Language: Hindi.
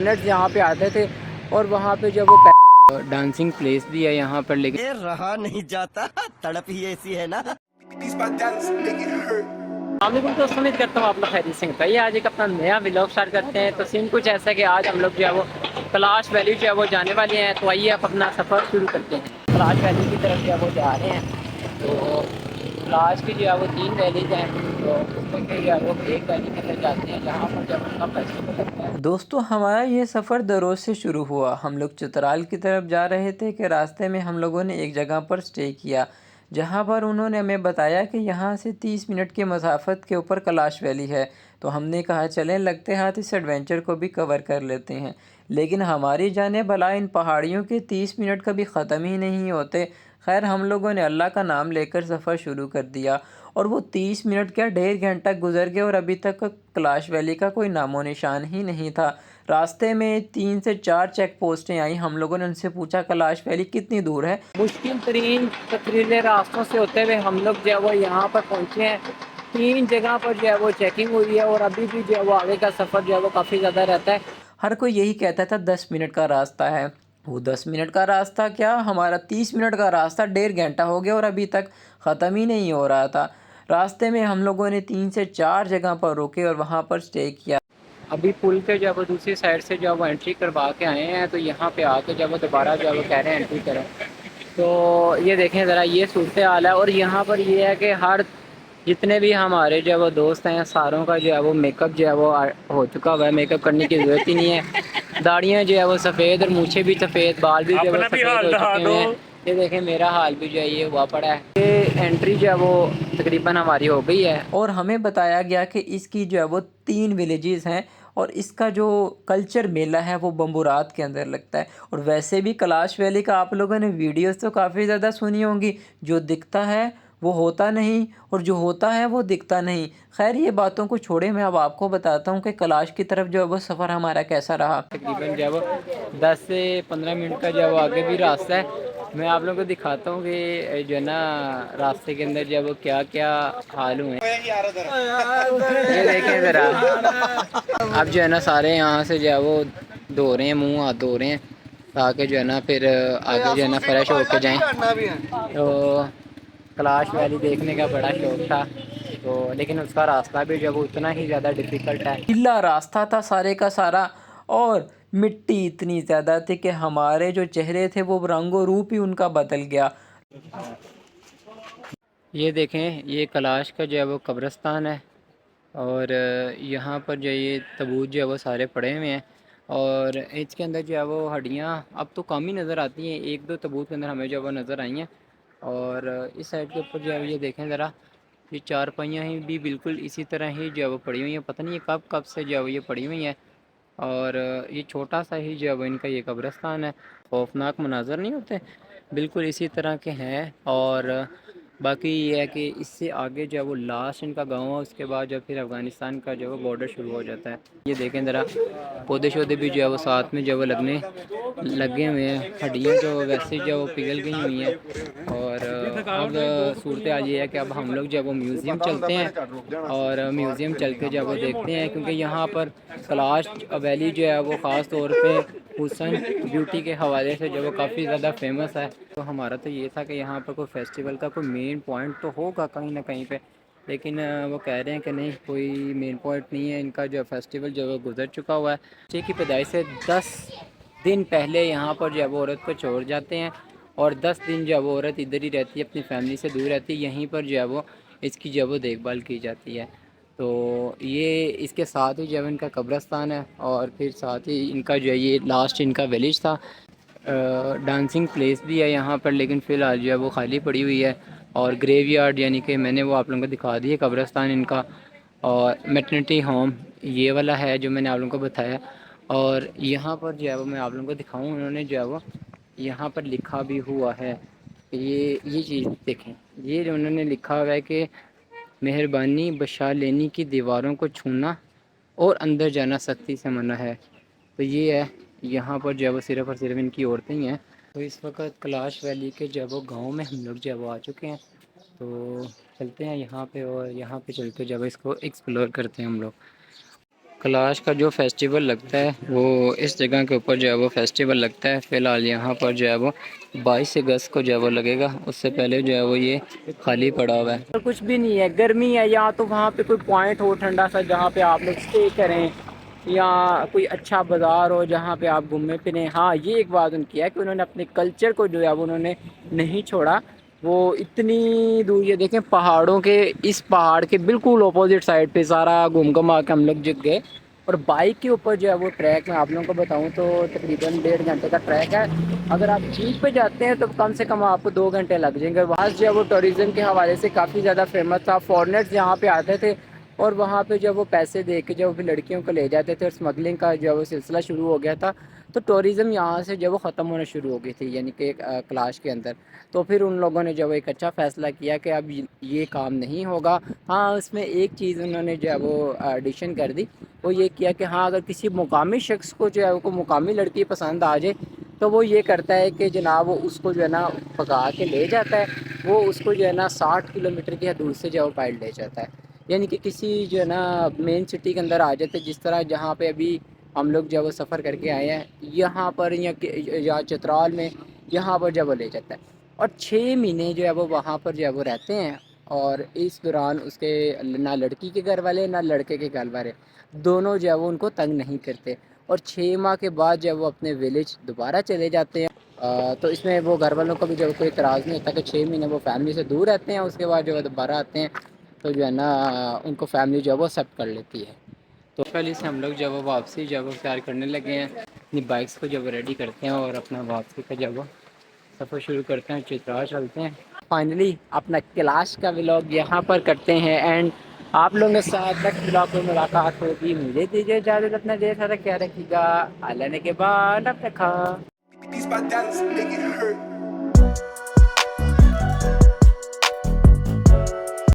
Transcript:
मिनट यहाँ पे आते थे और वहाँ पे जब वो डांसिंग प्लेस भी है यहाँ पर, लेकिन ये रहा नहीं जाता, तड़प ही ऐसी है ना। वालेकुम दोस्तों, उम्मीद करता हूँ आप लोग खैरियत से हैं। भाई आज एक अपना नया व्लॉग स्टार्ट करते हैं। तो सीन कुछ ऐसा है कि आज हम लोग जो है वो कैलाश वैली जो है वो जाने वाले हैं। तो आइए आप अपना सफ़र शुरू करते हैं। कैलाश वैली की तरफ जो है वो जा रहे हैं। तो कैलाश की जो है वो 3 वैलीज हैं। तो उसमें के जो है वो एक वैली के अंदर जाते हैं जहाँ पर जब उनका फेस्टिवल लगता है। दोस्तों हमारा ये सफ़र दरोज से शुरू हुआ। हम लोग चित्राल की तरफ जा रहे थे कि रास्ते में हम लोगों ने एक जगह पर स्टे किया, जहाँ पर उन्होंने हमें बताया कि यहाँ से 30 मिनट की मसाफत के ऊपर कैलाश वैली है। तो हमने कहा चलें लगते हाथ इस एडवेंचर को भी कवर कर लेते हैं। लेकिन हमारी जाने भला इन पहाड़ियों के 30 मिनट कभी ख़त्म ही नहीं होते। खैर हम लोगों ने अल्लाह का नाम लेकर सफ़र शुरू कर दिया और वो 30 मिनट क्या 1.5 घंटा गुजर गए और अभी तक कैलाश वैली का कोई नामो निशान ही नहीं था। रास्ते में 3 से 4 चेक पोस्टें आई। हम लोगों ने उनसे पूछा कैलाश वैली कितनी दूर है। मुश्किल तरीन पथरीले रास्तों से होते हुए हम लोग जो है वो यहाँ पर पहुँचे हैं। 3 जगह पर जो है वो चेकिंग हुई है और अभी भी जो है वो आगे का सफ़र जो है वो काफ़ी ज़्यादा रहता है। हर कोई यही कहता था 10 मिनट का रास्ता है। वो 10 मिनट का रास्ता क्या, हमारा 30 मिनट का रास्ता 1.5 घंटा हो गया और अभी तक ख़त्म ही नहीं हो रहा था। रास्ते में हम लोगों ने 3 से 4 जगह पर रुके और वहाँ पर स्टे किया। अभी पुल के जब वो दूसरी साइड से जब वो एंट्री करवा के आए हैं तो यहाँ पे आके जब वो दोबारा जब वो कह रहे हैं एंट्री करें। तो ये देखें ज़रा, ये सूरत हाल है। और यहाँ पर ये है कि हर जितने भी हमारे जो है वो दोस्त हैं सारों का जो है वो मेकअप जो है वो हो चुका हुआ है। मेकअप करने की ज़रूरत ही नहीं है। दाढ़ियाँ जो है वो सफ़ेद और मूछें भी सफ़ेद, बाल भी जो है वो सफ़ेद हो चुके हुए हैं। ये देखें मेरा हाल भी जो है ये हुआ पड़ा है। ये एंट्री जो है वो तकरीबन हमारी हो गई है और हमें बताया गया कि इसकी जो है वो 3 विलेजेस हैं और इसका जो कल्चर मेला है वो बम्बुरात के अंदर लगता है। और वैसे भी कैलाश वैली का आप लोगों ने वीडियोस तो काफ़ी ज़्यादा सुनी होंगी। जो दिखता है वो होता नहीं और जो होता है वो दिखता नहीं। खैर ये बातों को छोड़े, मैं अब आपको बताता हूँ कि कैलाश की तरफ जो है वो सफ़र हमारा कैसा रहा। तकरीबन जो है वो 10 से 15 मिनट का जो है वो आगे भी रास्ता है। मैं आप लोगों को दिखाता हूँ कि जो है ना रास्ते के अंदर जो है वो क्या क्या हाल हुए हैं। ये देखें ज़रा, अब जो है ना सारे यहाँ से जो है वो धो रहे हैं, मुँह हाथ धो रहे हैं ताकि जो है ना फिर आगे जो है ना फ्रेश होके जाएं। तो कैलाश वैली देखने का बड़ा शौक था, तो लेकिन उसका रास्ता भी जो है उतना ही ज़्यादा डिफ़िकल्ट है। ढीला रास्ता था सारे का सारा और मिट्टी इतनी ज़्यादा थी कि हमारे जो चेहरे थे वो रंगो रूप ही उनका बदल गया। ये देखें ये कैलाश का जो है वो कब्रिस्तान है और यहाँ पर जो ये तबूत जो है वो सारे पड़े हुए हैं और इसके अंदर जो है वो हड्डियाँ अब तो कम ही नज़र आती हैं। 1-2 तबूत के अंदर हमें जो है वो नज़र आई हैं। और इस साइड के ऊपर जो है ये देखें ज़रा, ये चारपाइयाँ ही भी बिल्कुल इसी तरह ही जो है वो पड़ी हुई हैं। पता नहीं ये कब कब से जो है वो ये पड़ी हुई हैं। और ये छोटा सा ही जो है वो इनका ये कब्रिस्तान है। खौफनाक मनाजर नहीं होते, बिल्कुल इसी तरह के हैं। और बाकी ये है कि इससे आगे जो है वो लास्ट इनका गांव है, उसके बाद जो फिर अफ़गानिस्तान का जो है वो बॉर्डर शुरू हो जाता है। ये देखें ज़रा, पौधे शौधे भी जो है वो साथ में जो है वो लगे हुए हैं। हड्डियाँ जो वैसे जो है वो पिघल गई हुई हैं। और अब सूरत हाल ये है कि अब हम लोग जो है वो म्यूज़ियम चलते हैं और म्यूज़ियम चल के जो है वो देखते हैं, क्योंकि यहाँ पर कैलाश वैली जो है वो ख़ास तौर पे हुसन ब्यूटी के हवाले से जो वो काफ़ी ज़्यादा फेमस है। तो हमारा तो ये था कि यहाँ पर कोई फेस्टिवल का कोई मेन पॉइंट तो होगा कहीं ना कहीं पे, लेकिन वो कह रहे हैं कि नहीं कोई मेन पॉइंट नहीं है। इनका जो फेस्टिवल जो है गुजर चुका हुआ है। बच्चे की पैदाइश से 10 दिन पहले यहाँ पर जो है वो औरत को छोड़ जाते हैं और 10 दिन जो है वो औरत इधर ही रहती है, अपनी फैमिली से दूर रहती है। यहीं पर जो है वो इसकी जो है वो देखभाल की जाती है। तो ये इसके साथ ही जो है इनका कब्रिस्तान है और फिर साथ ही इनका जो है ये लास्ट इनका विलेज था। डांसिंग प्लेस भी है यहाँ पर, लेकिन फ़िलहाल जो है वो खाली पड़ी हुई है। और ग्रेवयार्ड यानी कि मैंने वो आप लोगों को दिखा दी है कब्रिस्तान इनका। और मैटरनिटी होम ये वाला है जो मैंने आप लोगों को बताया। और यहाँ पर जो है वो मैं आप लोगों को दिखाऊँ, उन्होंने जो है वो यहाँ पर लिखा भी हुआ है। ये चीज़ देखें, ये जो उन्होंने लिखा हुआ है कि मेहरबानी बशा लेनी की दीवारों को छूना और अंदर जाना सख्ती से मना है। तो ये है, यहाँ पर जो है वो सिर्फ़ और सिर्फ इनकी औरतें ही हैं। तो इस वक्त कैलाश वैली के जो है वो गाँव में हम लोग जो है वो आ चुके हैं। तो चलते हैं यहाँ पे और यहाँ पे चल के जब इसको एक्सप्लोर करते हैं हम लोग। कैलाश का जो फेस्टिवल लगता है वो इस जगह के ऊपर जो है वो फेस्टिवल लगता है। फ़िलहाल यहाँ पर जो है वो 22 अगस्त को जो है वो लगेगा, उससे पहले जो है वो ये खाली पड़ा हुआ है। और कुछ भी नहीं है, गर्मी है, या तो वहाँ पे कोई पॉइंट हो ठंडा सा जहाँ पे आप लोग स्टे करें, या कोई अच्छा बाज़ार हो जहाँ पे आप घूमें फिरें। हाँ, ये एक बात उनकी है कि उन्होंने अपने कल्चर को जो है वो उन्होंने नहीं छोड़ा। वो इतनी दूर, ये देखें पहाड़ों के, इस पहाड़ के बिल्कुल ऑपोजिट साइड पे सारा घूम घुमा के हम लोग जग गए। और बाइक के ऊपर जो है वो ट्रैक मैं आप लोगों को बताऊं तो तकरीबन 1.5 घंटे का ट्रैक है। अगर आप जीप पे जाते हैं तो कम से कम आपको 2 घंटे लग जाएंगे। वहाँ जो है वो टूरिज़्म के हवाले से काफ़ी ज़्यादा फेमस था। फॉरेनर्स यहाँ पे आते थे और वहाँ पे जब वो पैसे दे के जब लड़कियों को ले जाते थे और स्मगलिंग का जो है वो सिलसिला शुरू हो गया था, तो टूरिज़्म यहाँ से जब वो ख़त्म होना शुरू हो गई थी, यानी कि कैलाश के अंदर। तो फिर उन लोगों ने जब एक अच्छा फ़ैसला किया कि अब ये काम नहीं होगा। हाँ, उसमें एक चीज़ उन्होंने जो है वो एडिशन कर दी, वो ये किया कि हाँ, अगर किसी मुकामी शख्स को जो है वो मुकामी लड़की पसंद आ जाए तो वो ये करता है कि जनाब वो उसको जो है ना भगा के ले जाता है। वो उसको जो है ना 60 किलोमीटर की दूर से जो है वो पाइल ले जाता है, यानी कि किसी जो है ना मेन सिटी के अंदर आ जाते हैं, जिस तरह जहाँ पे अभी हम लोग जब वो सफ़र करके आए हैं यहाँ पर, या चित्राल में, यहाँ पर जब वो ले जाता है। और 6 महीने जो है वो वहाँ पर जो है वो रहते हैं। और इस दौरान उसके ना लड़की के घर वाले ना लड़के के घर वाले दोनों जो है वो उनको तंग नहीं करते। और 6 माह के बाद जब वो अपने विलेज दोबारा चले जाते हैं, तो इसमें वो घर वालों को भी जब कोई इतराज़ नहीं होता कि 6 महीने वो फैमिली से दूर रहते हैं, उसके बाद जो है दोबारा आते हैं तो जो है ना उनको फैमिली जो है वो एक्सेप्ट कर लेती है। तो पहले से हम लोग जब वो वापसी जब वो तैयार करने लगे हैं, अपनी बाइक्स को जब रेडी करते हैं और अपना वापसी का जब वो सफ़र शुरू करते हैं, चित्राल चलते हैं। फाइनली अपना कैलाश का व्लॉग यहाँ पर करते हैं एंड। आप लोगों के साथ नेक्स्ट व्लॉग में मुलाकात होगी। मुझे दीजिए इजाज़त, अपना ढेर सारा ख्याल रखिएगा। अल्लाह ने के बाद अब रखा। These my dollars make it hurt.